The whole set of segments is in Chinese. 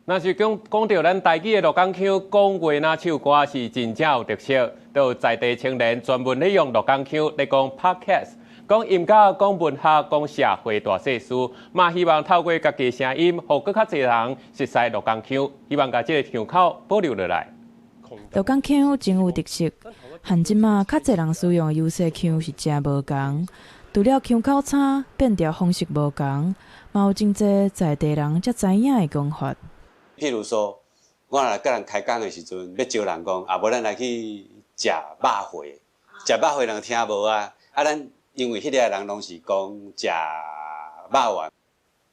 若是讲到咱台语的鹿港腔讲话呐唱歌是真正有特色，都有在地青年专门利用鹿港腔来讲 podcast， 讲音乐、讲文学、讲社会大小事，嘛希望透过家己的声音，互更较侪人熟悉鹿港腔，希望把这个腔口保留落来。鹿港腔真有特色，和即马较侪人使用的优势腔是真无共。除了腔口差，变调方式无共，嘛有真侪在地人才知影的讲法。譬如说，我若甲人开讲的时阵，要招人讲，无咱来去食肉货，食肉货人听无啊。咱因为迄个人拢是讲食肉丸。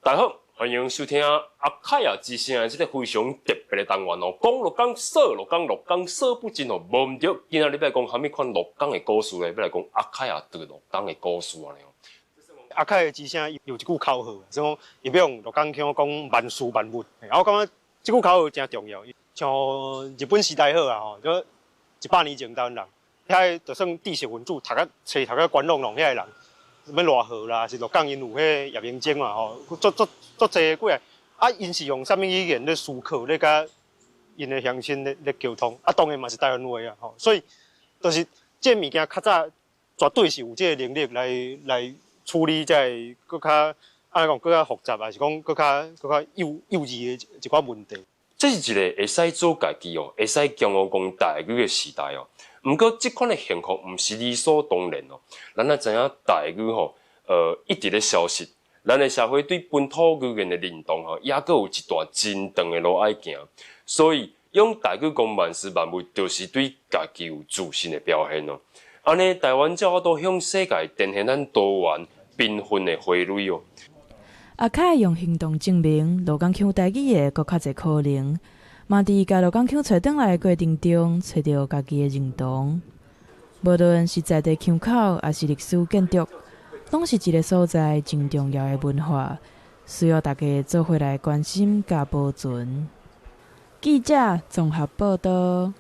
大家好，欢迎收听阿凯亚之声这个非常特别的单元哦。讲鹿港说，鹿港说不尽哦，无毋对。今仔日要讲虾米款鹿港的故事咧？要来讲阿凯亚对鹿港的故事安尼哦。阿凯的之声有一句口号，所以讲伊要用鹿港腔讲万事万物。我感觉这句口号真重要。像日本时代好啊吼，就100年前台湾人，遐就算知识分子，读个关弄弄遐人，什么赖和啦，是鹿港因有迄叶明晶嘛吼，足济几个。啊，因是用啥物语言咧思考，咧甲因的乡亲咧沟通。啊，当然嘛是台湾话啊吼，所以就是这物件较早绝对是有这个能力来处理这个更较安尼讲更较复杂，还是讲更较幼稚的一寡问题。这是一个会使做家己哦，会使骄傲讲台语的时代哦。毋过，这款的幸福毋是理所当然哦。咱也知影台语吼，一直咧消失。咱的社会对本土语言的认同吼，也阁有一段真长的路爱行。所以，用台语讲万事万物，就是对家己有自信的表现哦。安尼，台湾才有都向世界展现咱多元缤纷的花蕊哦。阿凯用行动证明鹿港腔台语的搁较侪可能，嘛伫甲鹿港腔找转来的过程中，找到家己的认同。无论是在地腔口，还是历史建筑，拢是一个所在真重要的文化，需要大家做伙来关心甲保存。记者综合报道。